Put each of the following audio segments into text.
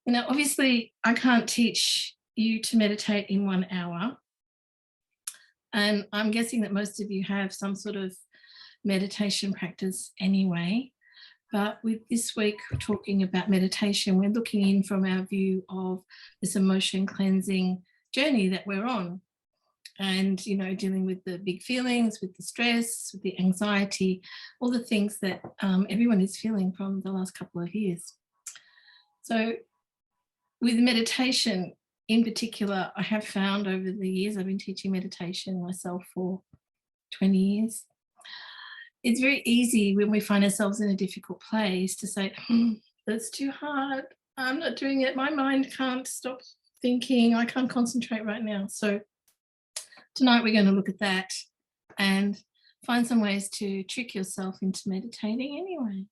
Obviously, I can't teach you to meditate in 1 hour. And I'm guessing that most of you have some sort of meditation practice anyway. But with this week talking about meditation, we're looking in from our view of this emotion cleansing journey that we're on. And, dealing with the big feelings, with the stress, with the anxiety, all the things that everyone is feeling from the last couple of years. So with meditation in particular, I have found over the years, I've been teaching meditation myself for 20 years. It's very easy when we find ourselves in a difficult place to say, that's too hard. I'm not doing it. My mind can't stop thinking. I can't concentrate right now. So tonight we're going to look at that and find some ways to trick yourself into meditating anyway.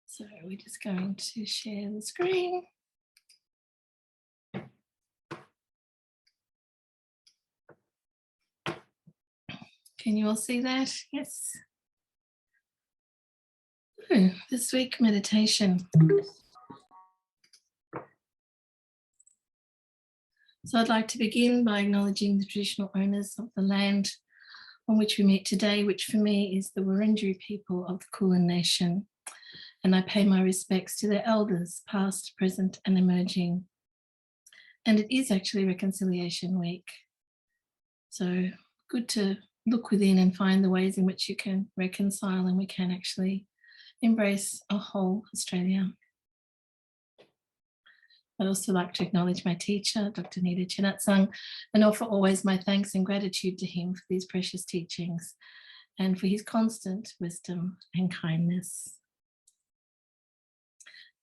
So we're just going to share the screen. Can you all see that? Yes. This week meditation. So I'd like to begin by acknowledging the traditional owners of the land on which we meet today, which for me is the Wurundjeri people of the Kulin Nation. And I pay my respects to their elders, past, present, and emerging. And it is actually Reconciliation Week. So good to look within and find the ways in which you can reconcile and we can actually embrace a whole Australia. I'd also like to acknowledge my teacher, Dr. Nita Chinatsang, and offer always my thanks and gratitude to him for these precious teachings and for his constant wisdom and kindness.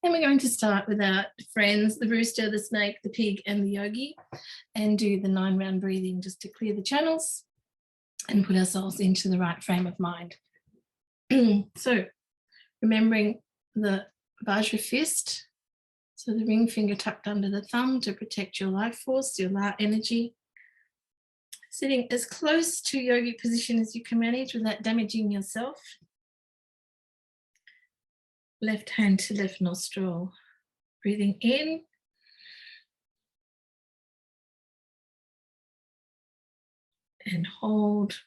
And we're going to start with our friends, the rooster, the snake, the pig, and the yogi, and do the 9-round breathing just to clear the channels and put ourselves into the right frame of mind. So remembering the Vajra fist, so the ring finger tucked under the thumb to protect your life force, your La energy. Sitting as close to yogic position as you can manage without damaging yourself. Left hand to left nostril. Breathing in. And hold.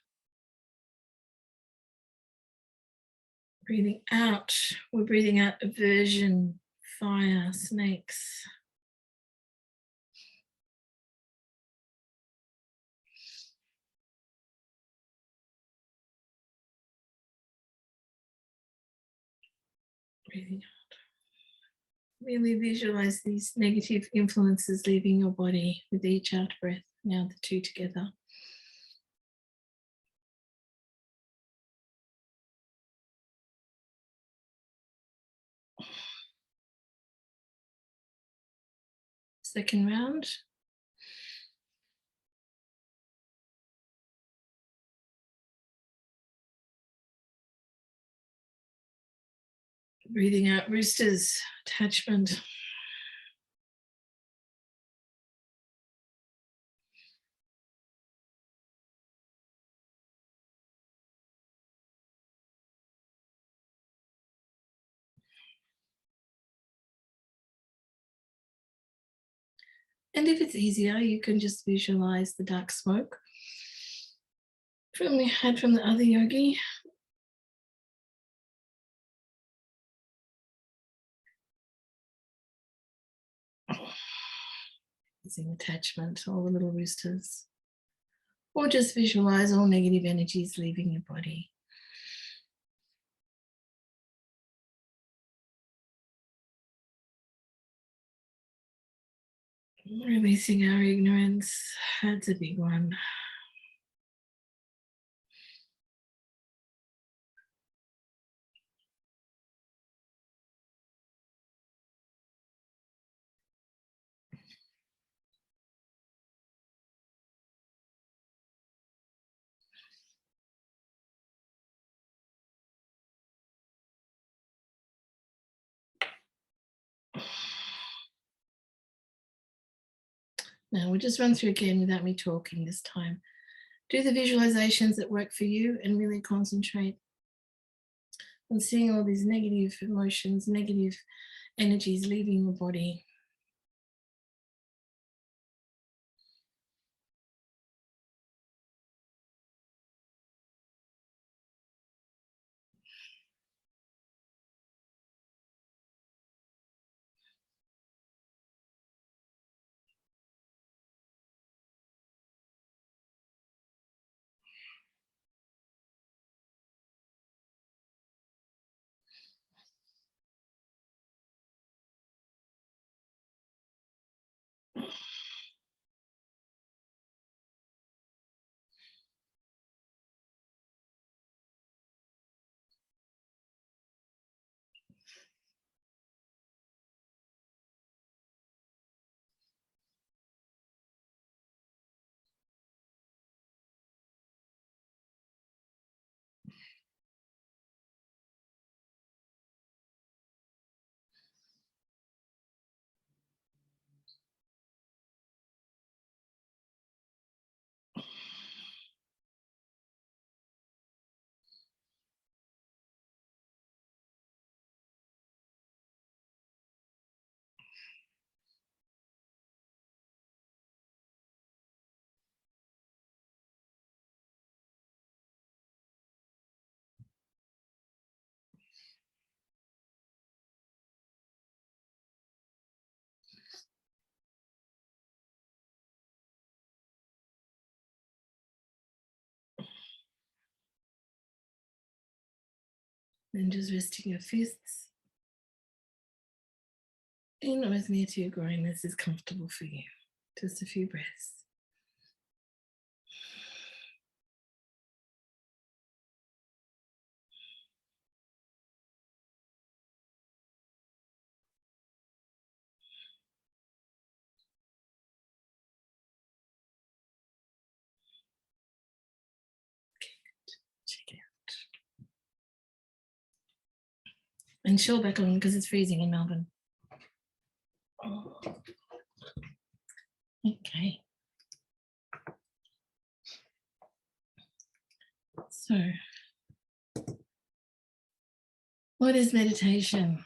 Breathing out. We're breathing out aversion, fire, snakes. Breathing out. Really visualize these negative influences leaving your body with each out breath. Now the two together. Second round. Breathing out roosters, attachment. And if it's easier, you can just visualize the dark smoke from your head from the other yogi. Using attachment, all the little roosters. Or just visualize all negative energies leaving your body. Releasing our ignorance, that's a big one. Now we'll just run through again without me talking this time. Do the visualizations that work for you and really concentrate on seeing all these negative emotions, negative energies leaving your body. Then just resting your fists in or as near to your groin as is comfortable for you. Just a few breaths. Check it out. And shawl back on because it's freezing in Melbourne. Oh. Okay. So, what is meditation?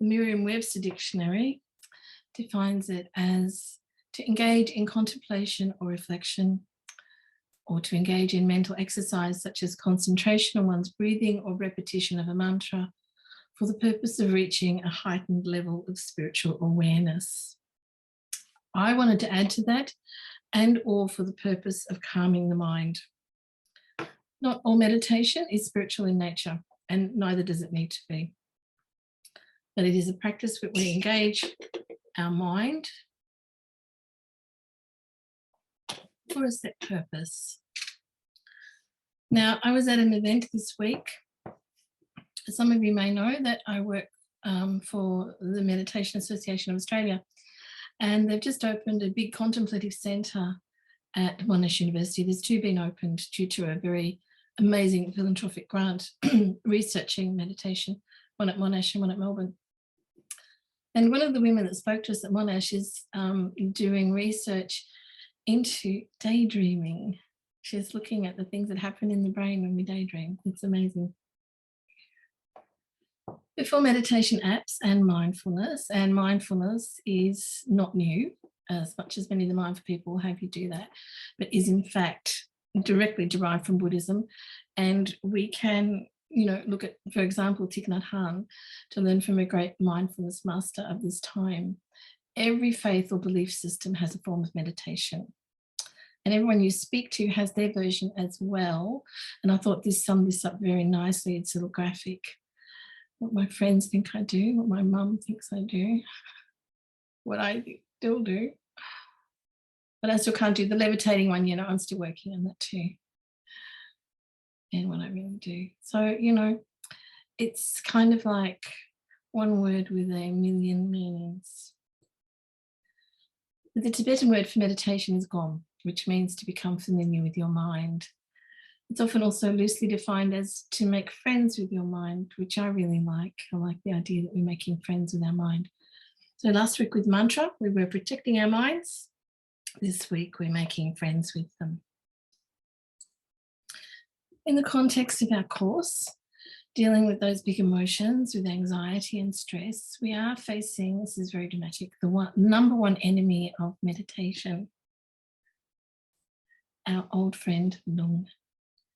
The Merriam-Webster Dictionary defines it as to engage in contemplation or reflection, or to engage in mental exercise such as concentration on one's breathing or repetition of a mantra for the purpose of reaching a heightened level of spiritual awareness. I wanted to add to that, and or for the purpose of calming the mind. Not all meditation is spiritual in nature, and neither does it need to be. But it is a practice where we engage our mind for a set purpose. Now, I was at an event this week. Some of you may know that I work for the Meditation Association of Australia, and they've just opened a big contemplative centre at Monash University. There's two been opened due to a very amazing philanthropic grant researching meditation, one at Monash and one at Melbourne. And one of the women that spoke to us at Monash is doing research into daydreaming. She's looking at the things that happen in the brain when we daydream. It's amazing. Before meditation apps and mindfulness is not new, as much as many of the mindful people have you do that, but is in fact directly derived from Buddhism. And we can, look at, for example, Thich Nhat Hanh, to learn from a great mindfulness master of this time. Every faith or belief system has a form of meditation. And everyone you speak to has their version as well. And I thought this summed this up very nicely. It's a little graphic. What my friends think I do, what my mum thinks I do, what I still do. But I still can't do the levitating one, I'm still working on that too. And what I really do. So, it's kind of like one word with a million meanings. The Tibetan word for meditation is gom, which means to become familiar with your mind. It's often also loosely defined as to make friends with your mind, which I really like. I like the idea that we're making friends with our mind. So last week with mantra, we were protecting our minds. This week, we're making friends with them. In the context of our course, dealing with those big emotions, with anxiety and stress, we are facing, this is very dramatic, the number one enemy of meditation, our old friend Lung,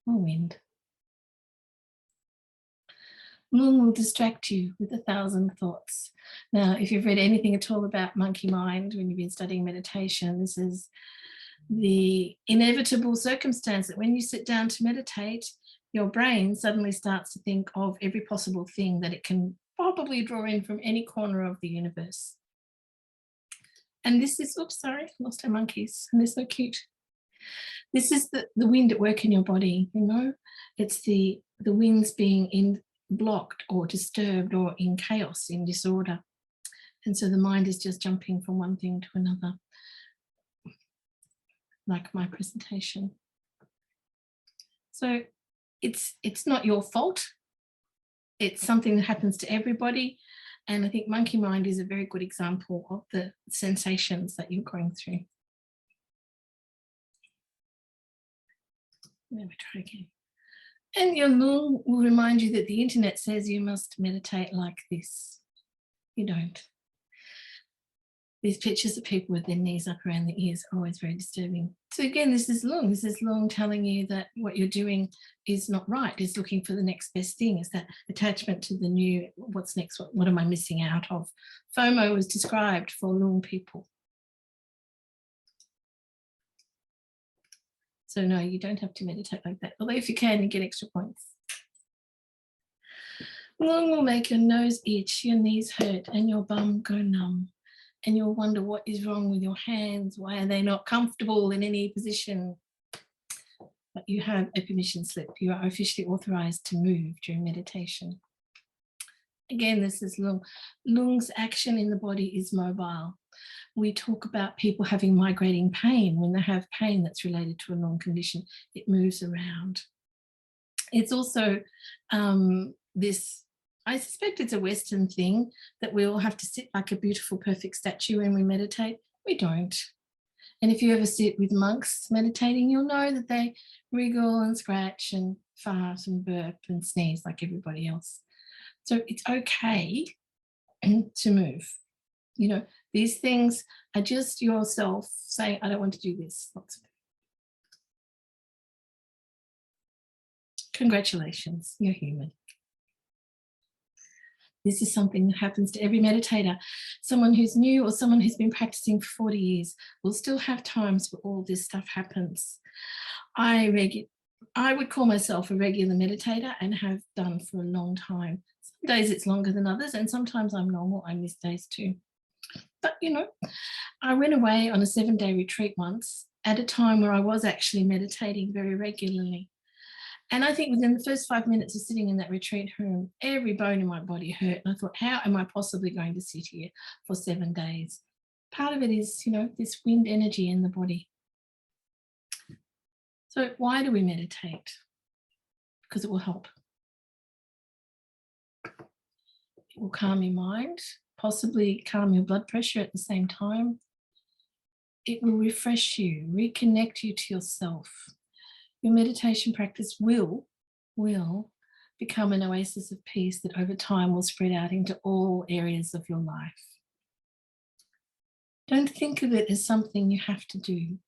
or wind. Lung will distract you with 1,000 thoughts. Now, if you've read anything at all about monkey mind when you've been studying meditation, this is the inevitable circumstance that when you sit down to meditate, your brain suddenly starts to think of every possible thing that it can probably draw in from any corner of the universe. And this is, oops, sorry, lost our monkeys, and they're so cute. This is the wind at work in your body, you know? It's the winds being blocked or disturbed or in chaos, in disorder. And so the mind is just jumping from one thing to another, like my presentation. So it's not your fault. It's something that happens to everybody. And I think monkey mind is a very good example of the sensations that you're going through. Let me try again. And your Lung will remind you that the internet says you must meditate like this. You don't. These pictures of people with their knees up around the ears are always very disturbing. So again, this is Lung. This is Lung telling you that what you're doing is not right. It's looking for the next best thing. It's that attachment to the new, what's next? What am I missing out of? FOMO was described for Lung people. So no, you don't have to meditate like that. Although if you can, you get extra points. Lung will make your nose itch, your knees hurt, and your bum go numb. And you'll wonder what is wrong with your hands. Why are they not comfortable in any position? But you have a permission slip. You are officially authorized to move during meditation. Again, this is Lung. Lung's action in the body is mobile. We talk about people having migrating pain. When they have pain that's related to a Lung condition, it moves around. It's also this, I suspect it's a Western thing, that we all have to sit like a beautiful, perfect statue when we meditate. We don't. And if you ever sit with monks meditating, you'll know that they wriggle and scratch and fart and burp and sneeze like everybody else. So it's okay to move. You know, these things are just yourself saying, I don't want to do this. Congratulations, you're human. This is something that happens to every meditator. Someone who's new or someone who's been practicing for 40 years will still have times where all this stuff happens. I would call myself a regular meditator and have done for a long time. Some days it's longer than others, and sometimes I'm normal. I miss days too. But, you know, I went away on a 7-day retreat once at a time where I was actually meditating very regularly. And I think within the first 5 minutes of sitting in that retreat room, every bone in my body hurt. And I thought, how am I possibly going to sit here for 7 days? Part of it is, you know, this wind energy in the body. So why do we meditate? Because it will help. It will calm your mind, possibly calm your blood pressure at the same time. It will refresh you, reconnect you to yourself. Your meditation practice will become an oasis of peace that over time will spread out into all areas of your life. Don't think of it as something you have to do,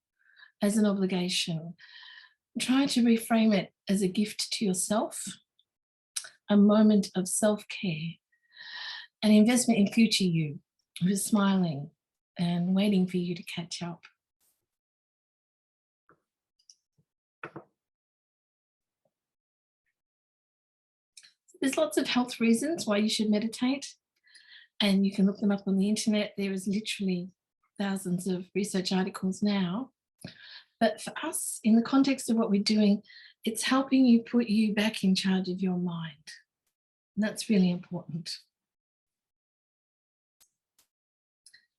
as an obligation. Try to reframe it as a gift to yourself, a moment of self-care, an investment in future you who's smiling and waiting for you to catch up. There's lots of health reasons why you should meditate, and you can look them up on the internet. There is literally thousands of research articles now. But for us, in the context of what we're doing, it's helping you put you back in charge of your mind. And that's really important.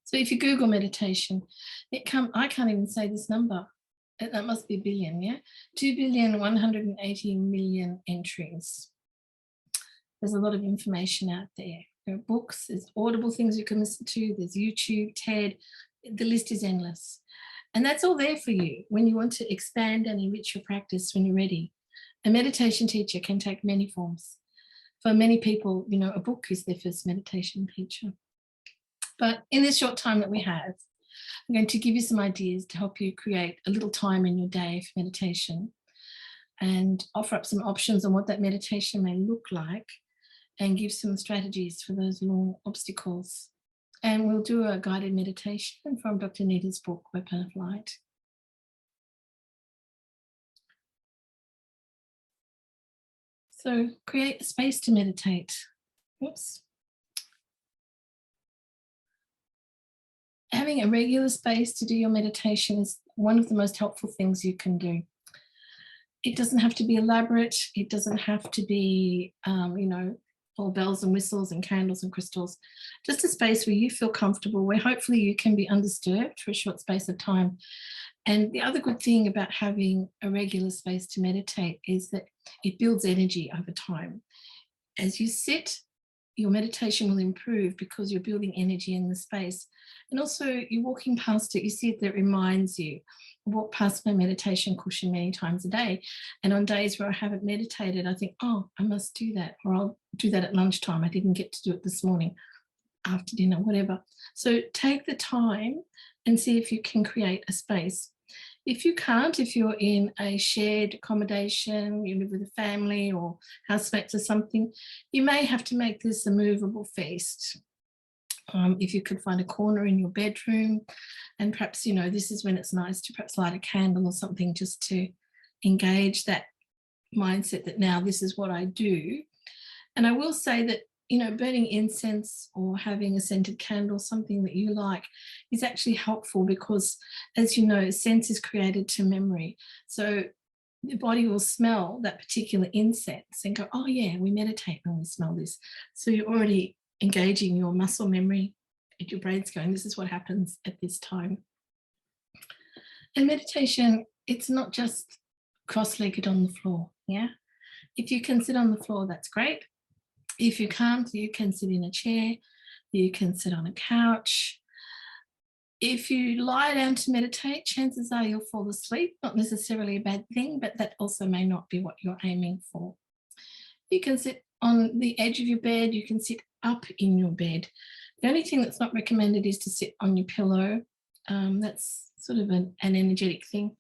So if you Google meditation, I can't even say this number. That must be a billion, yeah? 2,180,000,000 entries. There's a lot of information out there. There are books, there's Audible things you can listen to, there's YouTube, TED, the list is endless. And that's all there for you when you want to expand and enrich your practice when you're ready. A meditation teacher can take many forms. For many people, you know, a book is their first meditation teacher. But in this short time that we have, I'm going to give you some ideas to help you create a little time in your day for meditation and offer up some options on what that meditation may look like and give some strategies for those long obstacles. And we'll do a guided meditation from Dr. Nita's book, Weapon of Light. So create a space to meditate. Oops. Having a regular space to do your meditation is one of the most helpful things you can do. It doesn't have to be elaborate. It doesn't have to be, you know, all bells and whistles and candles and crystals. Just a space where you feel comfortable, where hopefully you can be undisturbed for a short space of time. And the other good thing about having a regular space to meditate is that it builds energy over time. As you sit, your meditation will improve because you're building energy in the space. And also you're walking past it, you see it, that reminds you. I walk past my meditation cushion many times a day. And on days where I haven't meditated, I think, oh, I must do that. Or I'll do that at lunchtime. I didn't get to do it this morning, after dinner, whatever. So take the time and see if you can create a space. If you can't, if you're in a shared accommodation, you live with a family or housemates or something, you may have to make this a movable feast. If you could find a corner in your bedroom, and perhaps, you know, this is when it's nice to perhaps light a candle or something just to engage that mindset that now this is what I do. And I will say that, you know, burning incense or having a scented candle, something that you like, is actually helpful because, as you know, sense is created to memory. So the body will smell that particular incense and go, oh yeah, we meditate when we smell this. So you're already engaging your muscle memory, and your brain's going, this is what happens at this time. And meditation, it's not just cross-legged on the floor, yeah? If you can sit on the floor, that's great. If you can't, you can sit in a chair, you can sit on a couch. If you lie down to meditate, chances are you'll fall asleep, not necessarily a bad thing, but that also may not be what you're aiming for. You can sit on the edge of your bed, you can sit up in your bed. The only thing that's not recommended is to sit on your pillow. That's sort of an energetic thing.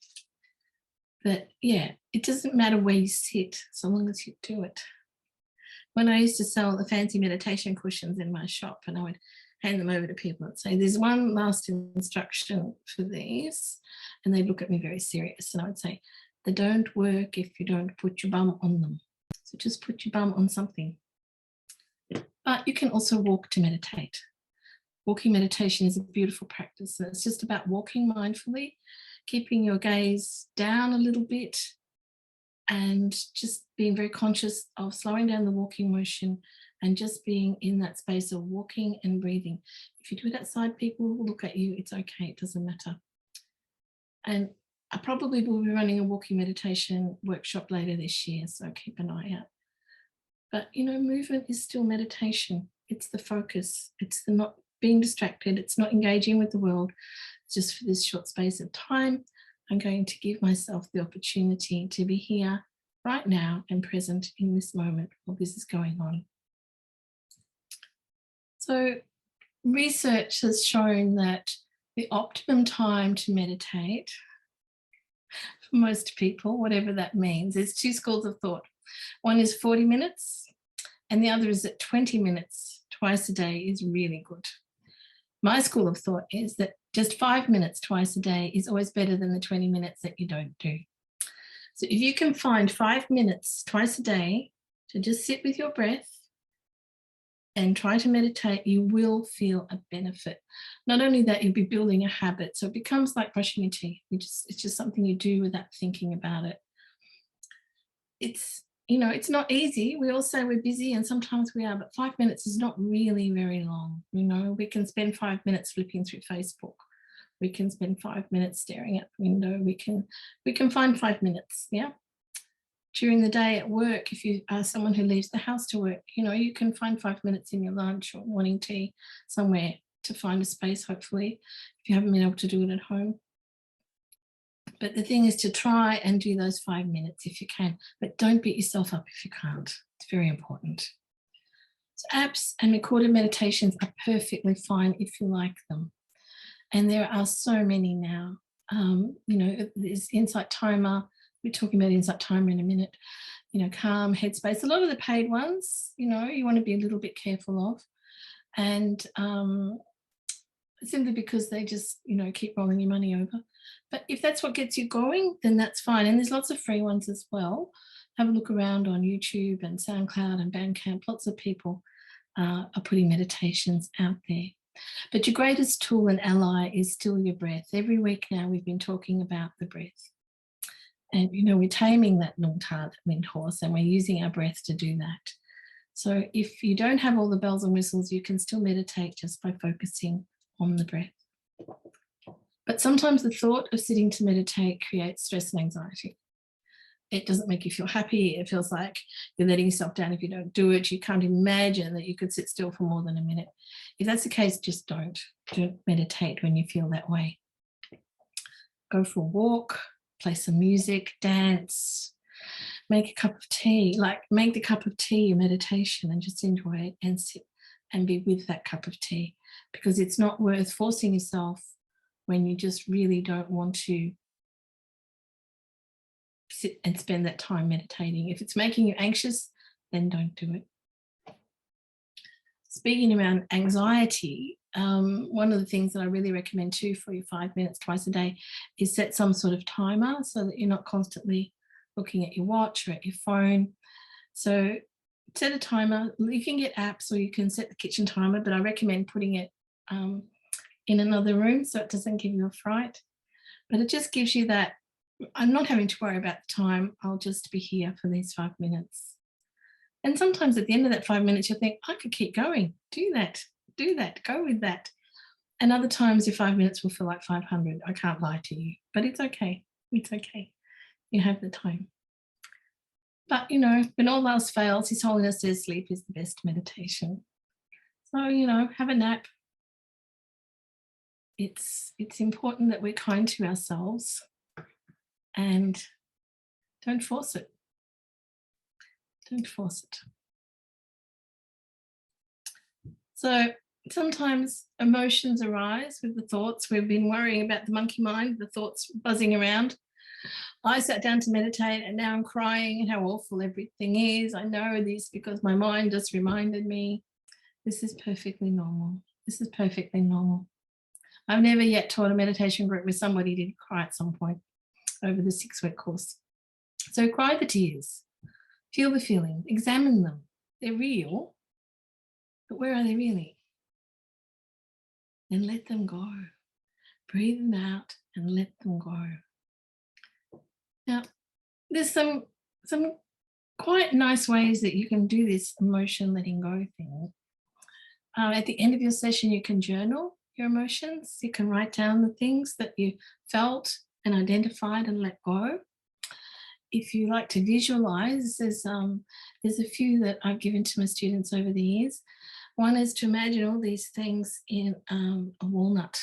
But yeah, it doesn't matter where you sit, so long as you do it. When I used to sell the fancy meditation cushions in my shop, and I would hand them over to people and say, there's one last instruction for these. And they'd look at me very serious. And I would say, they don't work if you don't put your bum on them. So just put your bum on something. But you can also walk to meditate. Walking meditation is a beautiful practice. And it's just about walking mindfully, keeping your gaze down a little bit, and just being very conscious of slowing down the walking motion and just being in that space of walking and breathing. If you do it outside, people will look at you. It's okay. It doesn't matter. And I probably will be running a walking meditation workshop later this year, so keep an eye out. But, you know, movement is still meditation. It's the focus. It's the not being distracted. It's not engaging with the world. Just for this short space of time, I'm going to give myself the opportunity to be here right now and present in this moment while this is going on. So research has shown that the optimum time to meditate for most people, whatever that means, there's two schools of thought. One is 40 minutes and the other is that 20 minutes twice a day is really good. My school of thought is that just 5 minutes twice a day is always better than the 20 minutes that you don't do. So if you can find 5 minutes twice a day to just sit with your breath and try to meditate, you will feel a benefit. Not only that, you'll be building a habit. So it becomes like brushing your teeth. It's just something you do without thinking about it. It's, you know, it's not easy. We all say we're busy, and sometimes we are, but 5 minutes is not really very long. You know, we can spend 5 minutes flipping through Facebook. We can spend 5 minutes staring at the window. We can find 5 minutes, yeah? During the day at work, if you are someone who leaves the house to work, you know, you can find 5 minutes in your lunch or morning tea somewhere to find a space, hopefully, if you haven't been able to do it at home. But the thing is to try and do those 5 minutes if you can, but don't beat yourself up if you can't. It's very important. So apps and recorded meditations are perfectly fine if you like them. And there are so many now. You know, there's Insight Timer. We're talking about Insight Timer in a minute. You know, Calm, Headspace. A lot of the paid ones, you know, you want to be a little bit careful of. And simply because they just, you know, keep rolling your money over. But if that's what gets you going, then that's fine. And there's lots of free ones as well. Have a look around on YouTube and SoundCloud and Bandcamp. Lots of people are putting meditations out there. But your greatest tool and ally is still your breath. Every week now we've been talking about the breath. And, you know, we're taming that Untitled horse and we're using our breath to do that. So if you don't have all the bells and whistles, you can still meditate just by focusing on the breath. But sometimes the thought of sitting to meditate creates stress and anxiety. It doesn't make you feel happy. It feels like you're letting yourself down if you don't do it. You can't imagine that you could sit still for more than a minute. If that's the case, just don't meditate when you feel that way. Go for a walk, play some music, dance, make a cup of tea. Like, make the cup of tea your meditation and just enjoy it and sit and be with that cup of tea, because it's not worth forcing yourself when you just really don't want to sit and spend that time meditating. If it's making you anxious, then don't do it. Speaking around anxiety, one of the things that I really recommend too for your 5 minutes twice a day is set some sort of timer so that you're not constantly looking at your watch or at your phone. So set a timer. You can get apps or you can set the kitchen timer, but I recommend putting it in another room so it doesn't give you a fright. But it just gives you that, I'm not having to worry about the time, I'll just be here for these 5 minutes. And sometimes at the end of that 5 minutes, you'll think, I could keep going, do that, go with that. And other times your 5 minutes will feel like 500. I can't lie to you, but it's okay. It's okay. You have the time. But, you know, when all else fails, His Holiness says sleep is the best meditation. So, you know, have a nap. It's important that we're kind to ourselves and don't force it. Don't force it. So sometimes emotions arise with the thoughts. We've been worrying about the monkey mind, the thoughts buzzing around. I sat down to meditate and now I'm crying and how awful everything is. I know this because my mind just reminded me. This is perfectly normal. This is perfectly normal. I've never yet taught a meditation group where somebody didn't cry at some point over the 6-week course. So cry the tears, feel the feelings, examine them. They're real, but where are they really? Then let them go. Breathe them out and let them go. Now, there's some quite nice ways that you can do this emotion letting go thing. At the end of your session, you can journal your emotions. You can write down the things that you felt and identified and let go. If you like to visualize, there's a few that I've given to my students over the years. One is to imagine all these things in a walnut.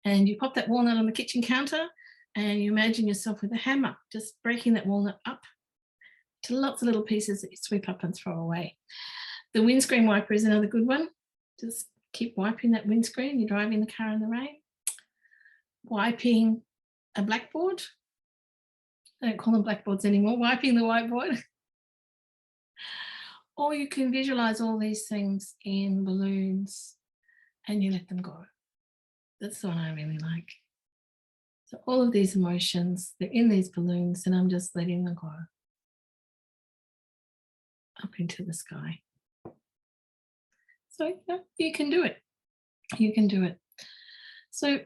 And you pop that walnut on the kitchen counter and you imagine yourself with a hammer, just breaking that walnut up to lots of little pieces that you sweep up and throw away. The windscreen wiper is another good one. Just keep wiping that windscreen. You're driving the car in the rain. Wiping a blackboard. I don't call them blackboards anymore. Wiping the whiteboard. Or you can visualize all these things in balloons and you let them go. That's the one I really like. So all of these emotions, they're in these balloons and I'm just letting them go up into the sky. So yeah, you can do it. You can do it. So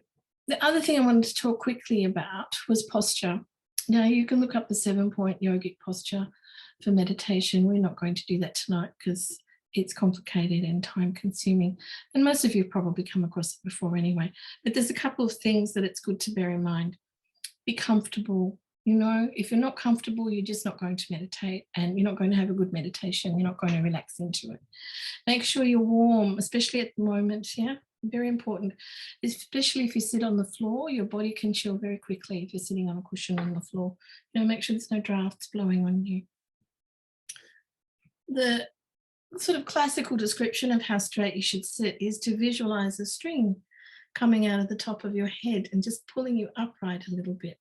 the other thing I wanted to talk quickly about was posture. Now you can look up the 7-point yogic posture for meditation. We're not going to do that tonight because it's complicated and time consuming. And most of you have probably come across it before anyway. But there's a couple of things that it's good to bear in mind. Be comfortable. You know, if you're not comfortable, you're just not going to meditate and you're not going to have a good meditation. You're not going to relax into it. Make sure you're warm, especially at the moment. Yeah, very important. Especially if you sit on the floor, your body can chill very quickly if you're sitting on a cushion on the floor. You know, make sure there's no drafts blowing on you. The sort of classical description of how straight you should sit is to visualize a string coming out of the top of your head and just pulling you upright a little bit.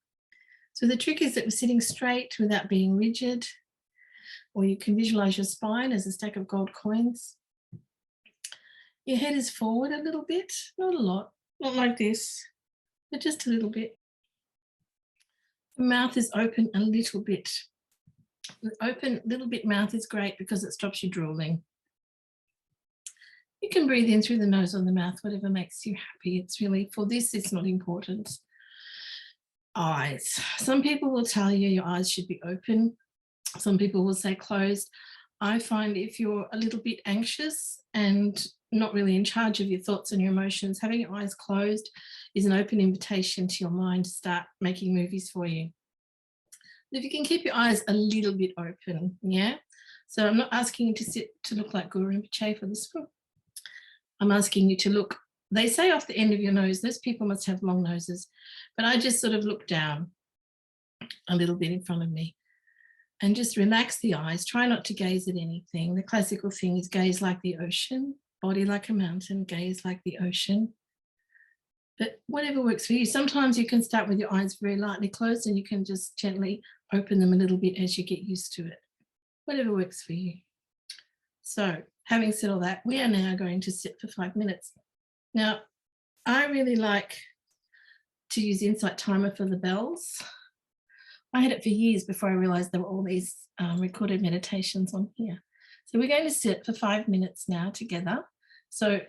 So the trick is that we're sitting straight without being rigid, or you can visualize your spine as a stack of gold coins. Your head is forward a little bit, not a lot, not like this, but just a little bit. The mouth is open a little bit. The open little bit mouth is great because it stops you drooling. You can breathe in through the nose or the mouth, whatever makes you happy. It's really, for this, it's not important. Eyes. Some people will tell you your eyes should be open. Some people will say closed. I find if you're a little bit anxious and not really in charge of your thoughts and your emotions, having your eyes closed is an open invitation to your mind to start making movies for you. If you can keep your eyes a little bit open, yeah? So I'm not asking you to sit to look like Guru Rinpoche for this one. I'm asking you to look, they say off the end of your nose, those people must have long noses, but I just sort of look down a little bit in front of me and just relax the eyes. Try not to gaze at anything. The classical thing is gaze like the ocean, body like a mountain, gaze like the ocean. But whatever works for you. Sometimes you can start with your eyes very lightly closed and you can just gently open them a little bit as you get used to it. Whatever works for you. So having said all that, we are now going to sit for 5 minutes. Now, I really like to use Insight Timer for the bells. I had it for years before I realized there were all these recorded meditations on here. So we're going to sit for 5 minutes now together. So,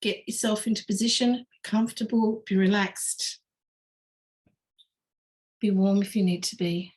get yourself into position, be comfortable, be relaxed, be warm if you need to be.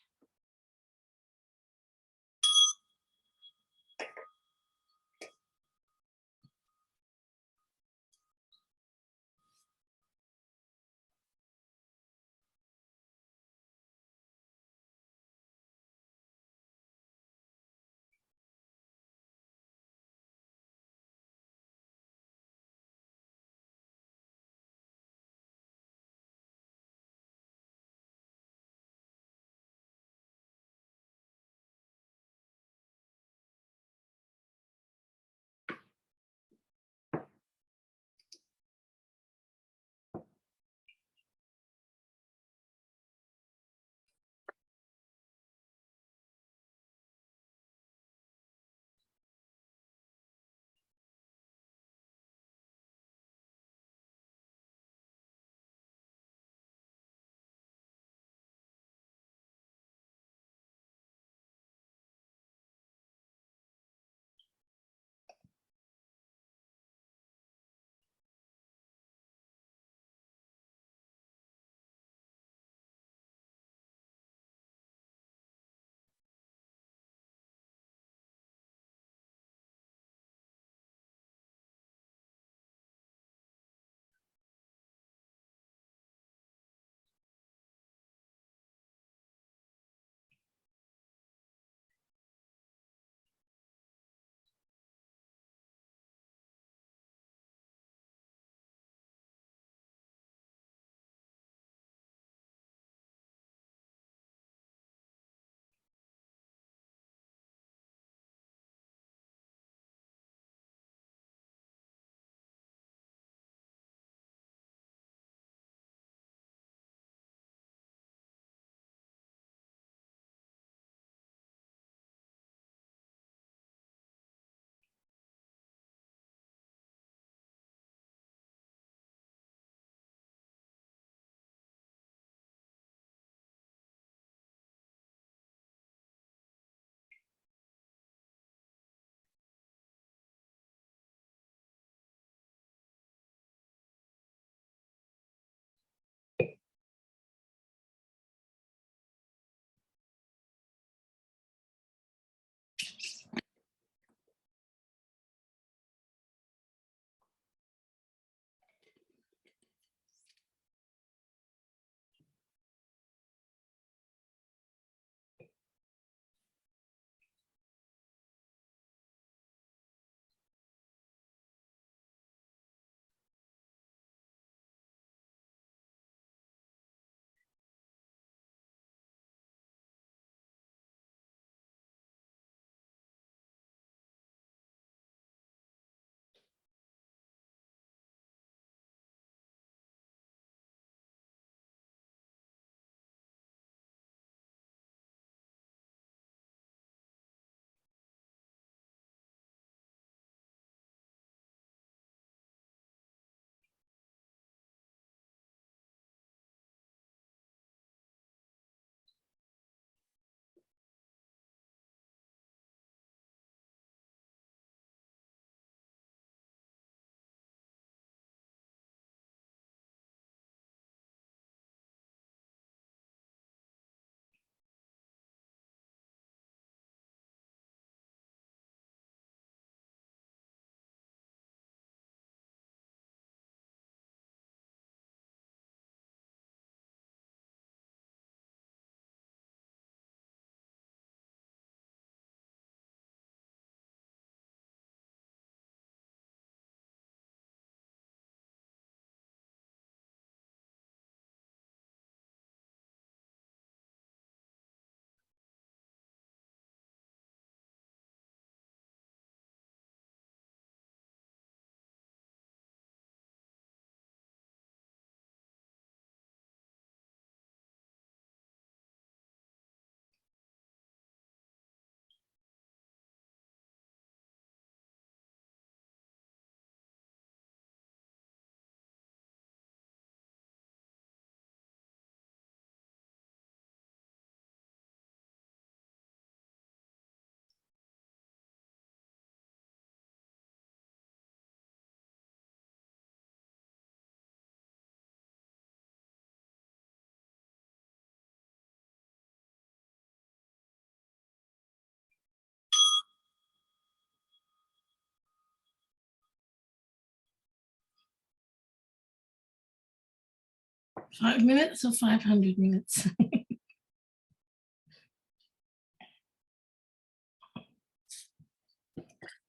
5 minutes or 500 minutes?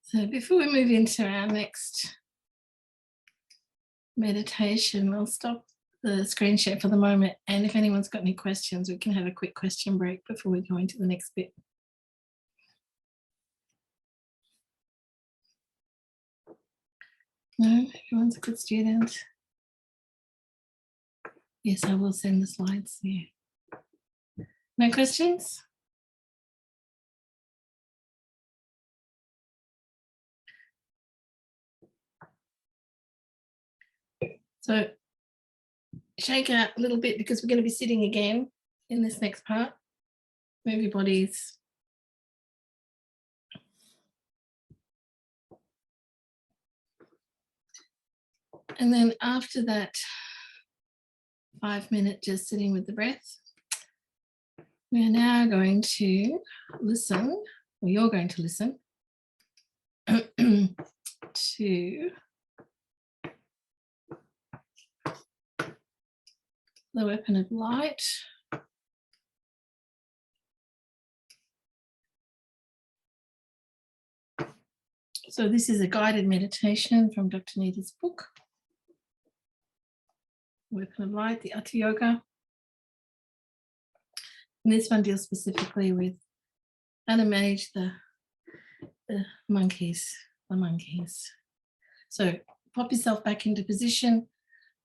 So before we move into our next meditation, I'll stop the screen share for the moment. And if anyone's got any questions, we can have a quick question break before we go into the next bit. No, everyone's a good student. Yes, I will send the slides. Yeah. No questions? So shake out a little bit because we're going to be sitting again in this next part. Move your bodies. And then after that 5 minute just sitting with the breath, we are now going to listen, or you're going to listen to the weapon of light. So this is a guided meditation from Dr. Nita's book, Weapon of Light, the Hatha Yoga. And this one deals specifically with how to manage the monkeys, So pop yourself back into position.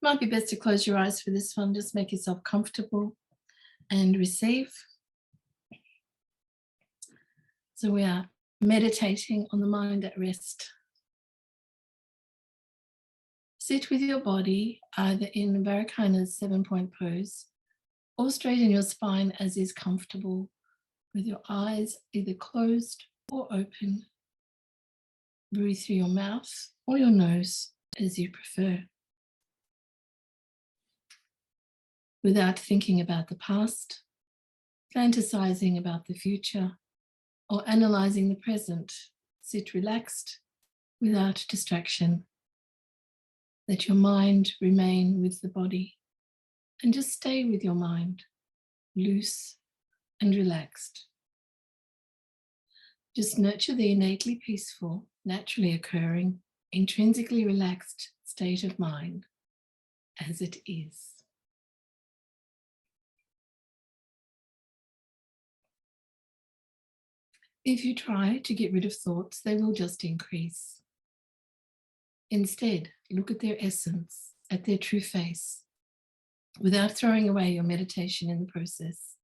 Might be best to close your eyes for this one. Just make yourself comfortable and receive. So we are meditating on the mind at rest. Sit with your body either in Vairocana's 7-point pose or straighten your spine as is comfortable, with your eyes either closed or open. Breathe through your mouth or your nose as you prefer. Without thinking about the past, fantasizing about the future, or analyzing the present, sit relaxed without distraction. Let your mind remain with the body and just stay with your mind, loose and relaxed. Just nurture the innately peaceful, naturally occurring, intrinsically relaxed state of mind as it is. If you try to get rid of thoughts, they will just increase. Instead, look at their essence, at their true face, without throwing away your meditation in the process.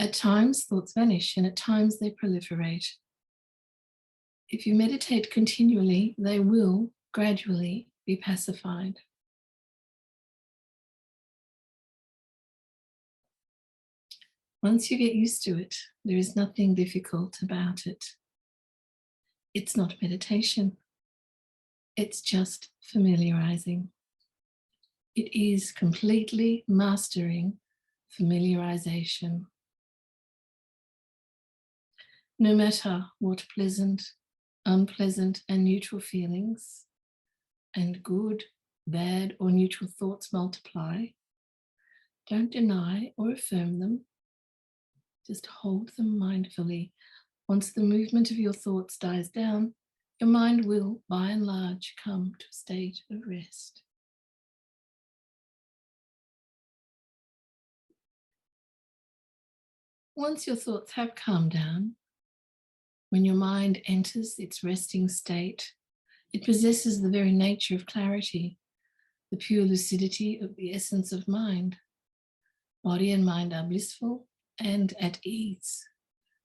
At times, thoughts vanish, and at times they proliferate. If you meditate continually, they will gradually be pacified. Once you get used to it, there is nothing difficult about it. It's not meditation. It's just familiarizing. It is completely mastering familiarization. No matter what pleasant, unpleasant, and neutral feelings, and good, bad, or neutral thoughts multiply, don't deny or affirm them. Just hold them mindfully. Once the movement of your thoughts dies down, your mind will, by and large, come to a state of rest. Once your thoughts have calmed down, when your mind enters its resting state, it possesses the very nature of clarity, the pure lucidity of the essence of mind. Body and mind are blissful and at ease,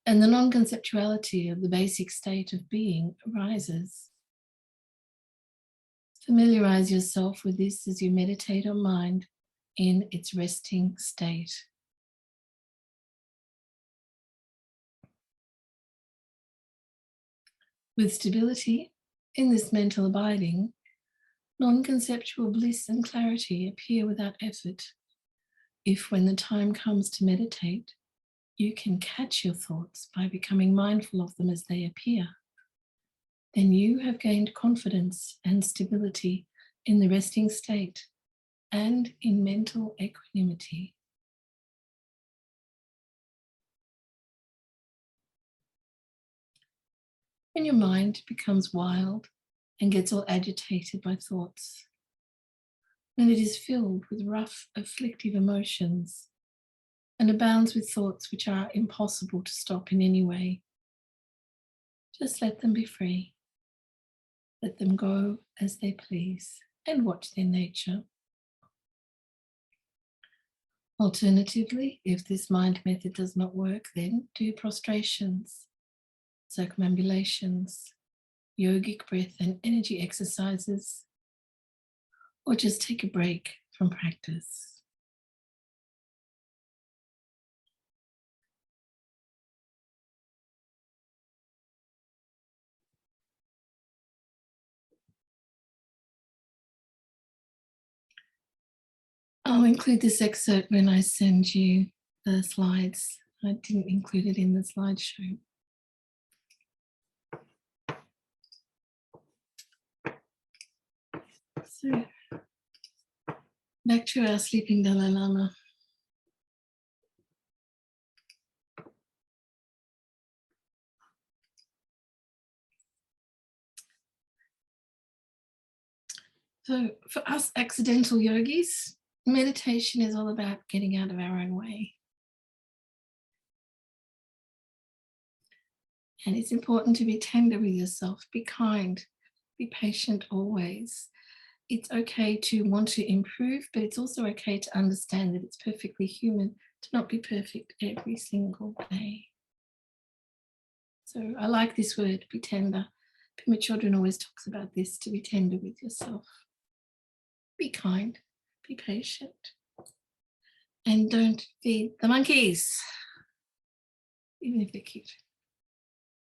and the non-conceptuality of the basic state of being arises. Familiarize yourself with this as you meditate on mind in its resting state. With stability in this mental abiding, non-conceptual bliss and clarity appear without effort. If, when the time comes to meditate, you can catch your thoughts by becoming mindful of them as they appear, then you have gained confidence and stability in the resting state and in mental equanimity. When your mind becomes wild and gets all agitated by thoughts, when it is filled with rough, afflictive emotions and abounds with thoughts which are impossible to stop in any way, just let them be free. Let them go as they please and watch their nature. Alternatively, if this mind method does not work, then do prostrations, circumambulations, yogic breath and energy exercises, or just take a break from practice. I'll include this excerpt when I send you the slides. I didn't include it in the slideshow. So, back to our sleeping Dalai Lama. So for us accidental yogis, meditation is all about getting out of our own way. And it's important to be tender with yourself, be kind, be patient always. It's okay to want to improve, but it's also okay to understand that it's perfectly human to not be perfect every single day. So I like this word, be tender. Pema Chodron always talks about this, to be tender with yourself. Be kind, be patient, and don't feed the monkeys, even if they're cute.